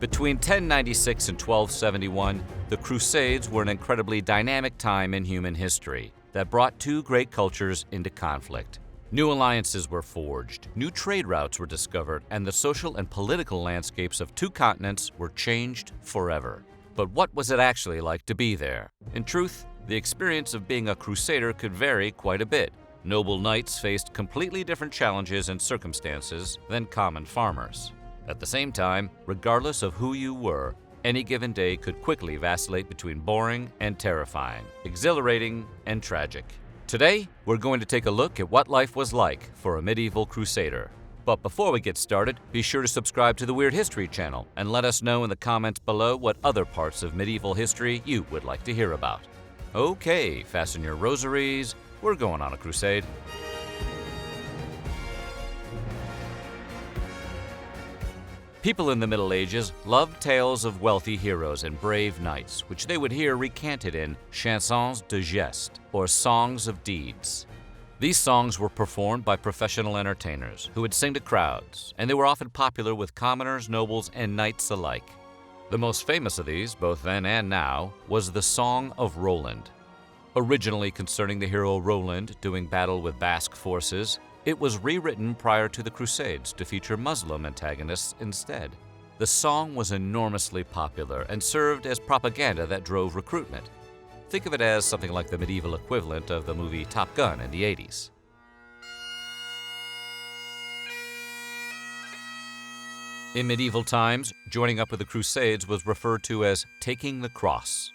Between 1096 and 1271, the Crusades were an incredibly dynamic time in human history that brought two great cultures into conflict. New alliances were forged, new trade routes were discovered, and the social and political landscapes of two continents were changed forever. But what was it actually like to be there? In truth, the experience of being a Crusader could vary quite a bit. Noble knights faced completely different challenges and circumstances than common farmers. At the same time, regardless of who you were, any given day could quickly vacillate between boring and terrifying, exhilarating and tragic. Today, we're going to take a look at what life was like for a medieval Crusader. But before we get started, be sure to subscribe to the Weird History channel and let us know in the comments below what other parts of medieval history you would like to hear about. Okay, fasten your rosaries, we're going on a crusade. People in the Middle Ages loved tales of wealthy heroes and brave knights, which they would hear recanted in chansons de geste, or songs of deeds. These songs were performed by professional entertainers who would sing to crowds, and they were often popular with commoners, nobles, and knights alike. The most famous of these, both then and now, was the Song of Roland. Originally concerning the hero Roland doing battle with Basque forces, it was rewritten prior to the Crusades to feature Muslim antagonists instead. The song was enormously popular and served as propaganda that drove recruitment. Think of it as something like the medieval equivalent of the movie Top Gun in the 80s. In medieval times, joining up with the Crusades was referred to as taking the cross.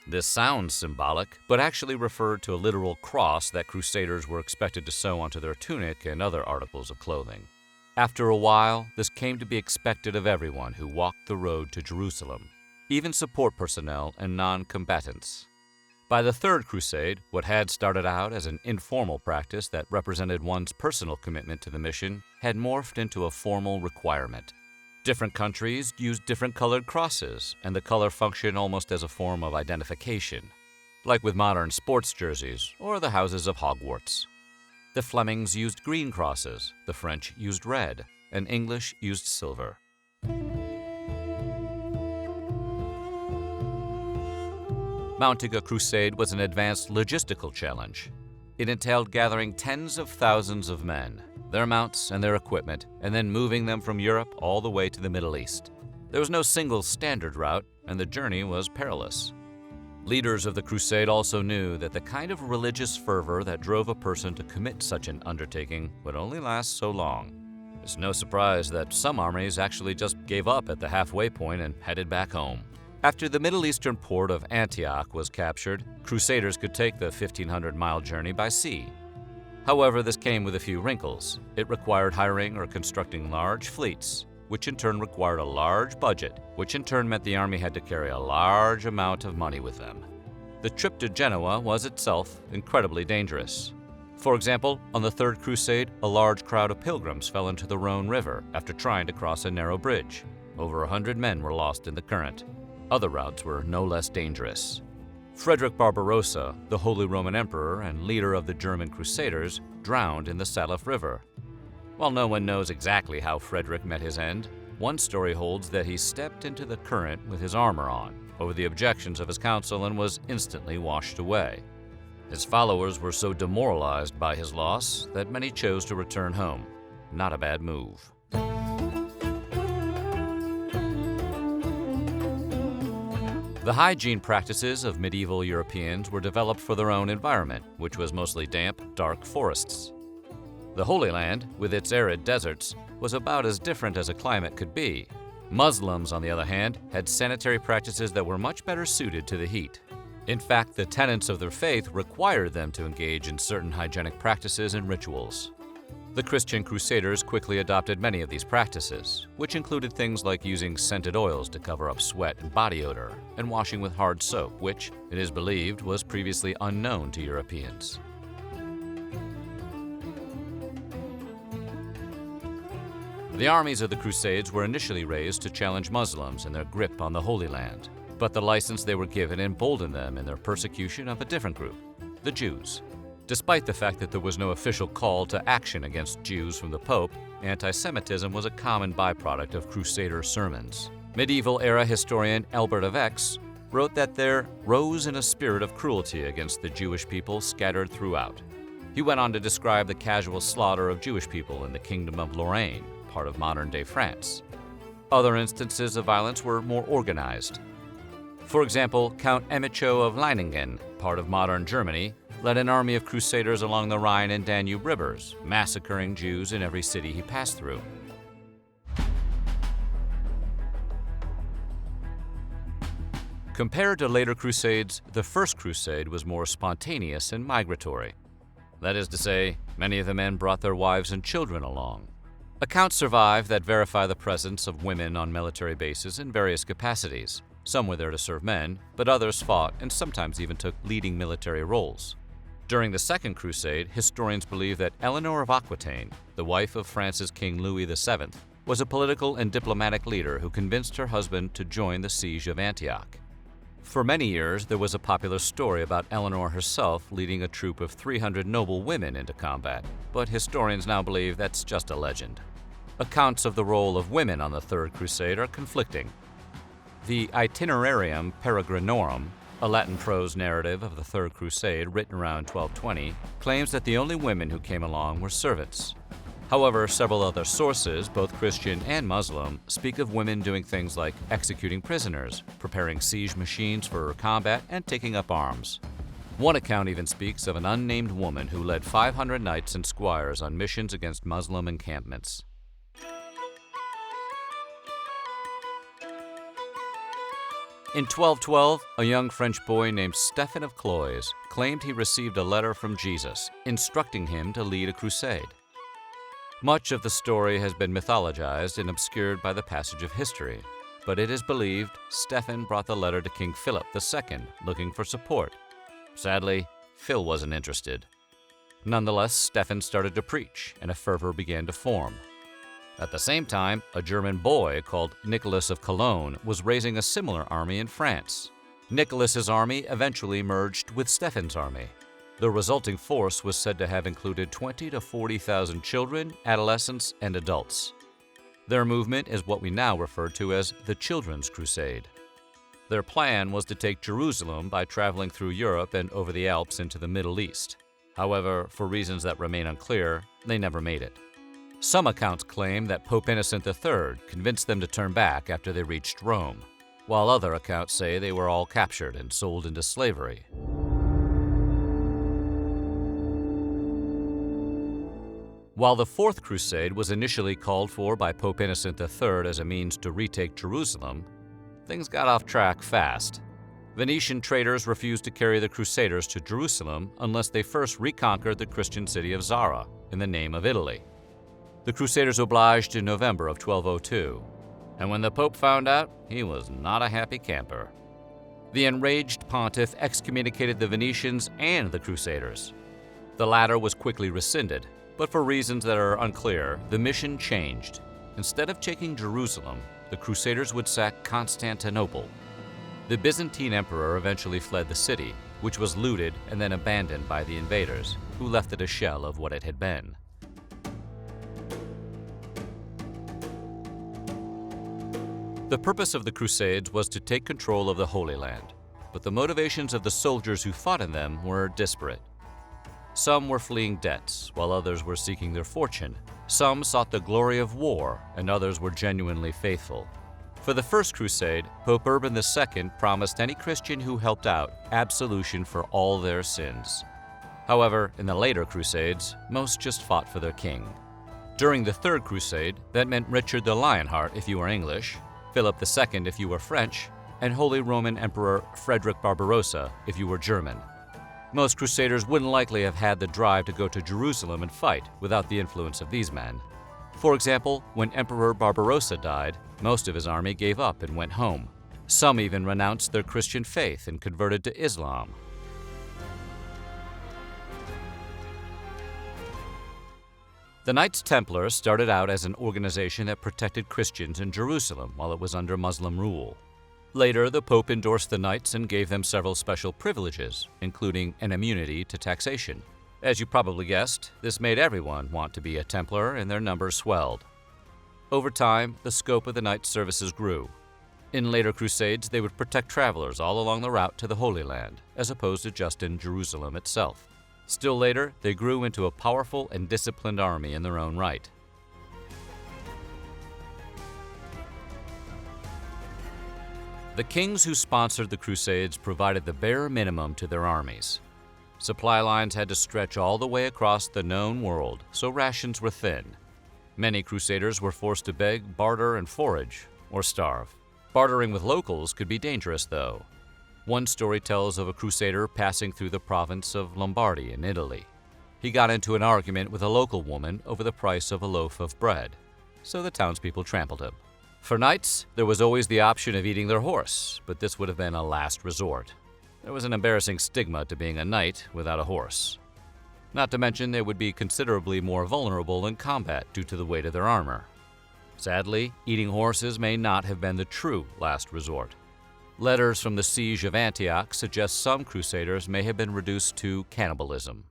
This sounds symbolic, but actually referred to a literal cross that Crusaders were expected to sew onto their tunic and other articles of clothing. After a while, this came to be expected of everyone who walked the road to Jerusalem, even support personnel and non-combatants. By the Third Crusade, what had started out as an informal practice that represented one's personal commitment to the mission had morphed into a formal requirement. Different countries used different colored crosses, and the color functioned almost as a form of identification, like with modern sports jerseys or the houses of Hogwarts. The Flemings used green crosses, the French used red, and English used silver. Mounting a crusade was an advanced logistical challenge. It entailed gathering tens of thousands of men, their mounts and their equipment, and then moving them from Europe all the way to the Middle East. There was no single standard route, and the journey was perilous. Leaders of the crusade also knew that the kind of religious fervor that drove a person to commit such an undertaking would only last so long. It's no surprise that some armies actually just gave up at the halfway point and headed back home. After the Middle Eastern port of Antioch was captured, Crusaders could take the 1,500-mile journey by sea. However, this came with a few wrinkles. It required hiring or constructing large fleets, which in turn required a large budget, which in turn meant the army had to carry a large amount of money with them. The trip to Genoa was itself incredibly dangerous. For example, on the Third Crusade, a large crowd of pilgrims fell into the Rhone River after trying to cross a narrow bridge. Over 100 men were lost in the current. Other routes were no less dangerous. Frederick Barbarossa, the Holy Roman Emperor and leader of the German Crusaders, drowned in the Salif River. While no one knows exactly how Frederick met his end, one story holds that he stepped into the current with his armor on, over the objections of his council, and was instantly washed away. His followers were so demoralized by his loss that many chose to return home. Not a bad move. The hygiene practices of medieval Europeans were developed for their own environment, which was mostly damp, dark forests. The Holy Land, with its arid deserts, was about as different as a climate could be. Muslims, on the other hand, had sanitary practices that were much better suited to the heat. In fact, the tenets of their faith required them to engage in certain hygienic practices and rituals. The Christian Crusaders quickly adopted many of these practices, which included things like using scented oils to cover up sweat and body odor, and washing with hard soap, which, it is believed, was previously unknown to Europeans. The armies of the Crusades were initially raised to challenge Muslims in their grip on the Holy Land, but the license they were given emboldened them in their persecution of a different group, the Jews. Despite the fact that there was no official call to action against Jews from the Pope, anti-Semitism was a common byproduct of Crusader sermons. Medieval-era historian Albert of Aix wrote that there rose in a spirit of cruelty against the Jewish people scattered throughout. He went on to describe the casual slaughter of Jewish people in the Kingdom of Lorraine, part of modern-day France. Other instances of violence were more organized. For example, Count Emicho of Leiningen, part of modern Germany, led an army of Crusaders along the Rhine and Danube rivers, massacring Jews in every city he passed through. Compared to later Crusades, the First Crusade was more spontaneous and migratory. That is to say, many of the men brought their wives and children along. Accounts survive that verify the presence of women on military bases in various capacities. Some were there to serve men, but others fought and sometimes even took leading military roles. During the Second Crusade, historians believe that Eleanor of Aquitaine, the wife of France's King Louis VII, was a political and diplomatic leader who convinced her husband to join the siege of Antioch. For many years, there was a popular story about Eleanor herself leading a troop of 300 noble women into combat, but historians now believe that's just a legend. Accounts of the role of women on the Third Crusade are conflicting. The Itinerarium Peregrinorum, a Latin prose narrative of the Third Crusade written around 1220, claims that the only women who came along were servants. However, several other sources, both Christian and Muslim, speak of women doing things like executing prisoners, preparing siege machines for combat, and taking up arms. One account even speaks of an unnamed woman who led 500 knights and squires on missions against Muslim encampments. In 1212, a young French boy named Stephen of Cloyes claimed he received a letter from Jesus instructing him to lead a crusade. Much of the story has been mythologized and obscured by the passage of history, but it is believed Stephen brought the letter to King Philip II looking for support. Sadly, Phil wasn't interested. Nonetheless, Stephen started to preach, and a fervor began to form. At the same time, a German boy called Nicholas of Cologne was raising a similar army in France. Nicholas's army eventually merged with Stephen's army. The resulting force was said to have included 20,000 to 40,000 children, adolescents, and adults. Their movement is what we now refer to as the Children's Crusade. Their plan was to take Jerusalem by traveling through Europe and over the Alps into the Middle East. However, for reasons that remain unclear, they never made it. Some accounts claim that Pope Innocent III convinced them to turn back after they reached Rome, while other accounts say they were all captured and sold into slavery. While the Fourth Crusade was initially called for by Pope Innocent III as a means to retake Jerusalem, things got off track fast. Venetian traders refused to carry the Crusaders to Jerusalem unless they first reconquered the Christian city of Zara in the name of Italy. The Crusaders obliged in November of 1202, and when the Pope found out, he was not a happy camper. The enraged pontiff excommunicated the Venetians and the Crusaders. The latter was quickly rescinded, but for reasons that are unclear, the mission changed. Instead of taking Jerusalem, the Crusaders would sack Constantinople. The Byzantine emperor eventually fled the city, which was looted and then abandoned by the invaders, who left it a shell of what it had been. The purpose of the Crusades was to take control of the Holy Land, but the motivations of the soldiers who fought in them were disparate. Some were fleeing debts, while others were seeking their fortune. Some sought the glory of war, and others were genuinely faithful. For the First Crusade, Pope Urban II promised any Christian who helped out absolution for all their sins. However, in the later Crusades, most just fought for their king. During the Third Crusade, that meant Richard the Lionheart if you were English, Philip II if you were French, and Holy Roman Emperor Frederick Barbarossa if you were German. Most Crusaders wouldn't likely have had the drive to go to Jerusalem and fight without the influence of these men. For example, when Emperor Barbarossa died, most of his army gave up and went home. Some even renounced their Christian faith and converted to Islam. The Knights Templar started out as an organization that protected Christians in Jerusalem while it was under Muslim rule. Later, the Pope endorsed the Knights and gave them several special privileges, including an immunity to taxation. As you probably guessed, this made everyone want to be a Templar and their numbers swelled. Over time, the scope of the Knights' services grew. In later Crusades, they would protect travelers all along the route to the Holy Land, as opposed to just in Jerusalem itself. Still later, they grew into a powerful and disciplined army in their own right. The kings who sponsored the Crusades provided the bare minimum to their armies. Supply lines had to stretch all the way across the known world, so rations were thin. Many Crusaders were forced to beg, barter, and forage, or starve. Bartering with locals could be dangerous, though. One story tells of a Crusader passing through the province of Lombardy in Italy. He got into an argument with a local woman over the price of a loaf of bread, so the townspeople trampled him. For knights, there was always the option of eating their horse, but this would have been a last resort. There was an embarrassing stigma to being a knight without a horse. Not to mention they would be considerably more vulnerable in combat due to the weight of their armor. Sadly, eating horses may not have been the true last resort. Letters from the siege of Antioch suggest some Crusaders may have been reduced to cannibalism.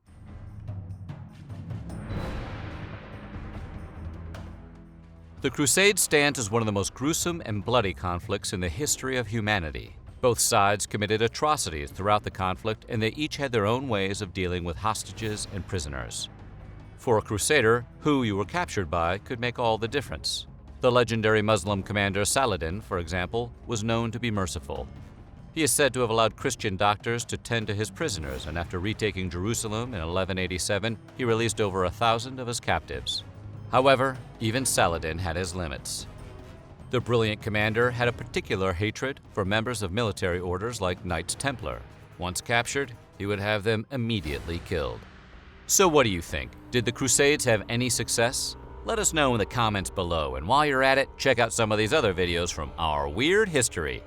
The Crusades stands as one of the most gruesome and bloody conflicts in the history of humanity. Both sides committed atrocities throughout the conflict, and they each had their own ways of dealing with hostages and prisoners. For a Crusader, who you were captured by could make all the difference. The legendary Muslim commander Saladin, for example, was known to be merciful. He is said to have allowed Christian doctors to tend to his prisoners, and after retaking Jerusalem in 1187, he released over 1,000 of his captives. However, even Saladin had his limits. The brilliant commander had a particular hatred for members of military orders like Knights Templar. Once captured, he would have them immediately killed. So what do you think? Did the Crusades have any success? Let us know in the comments below, and while you're at it, check out some of these other videos from our weird history.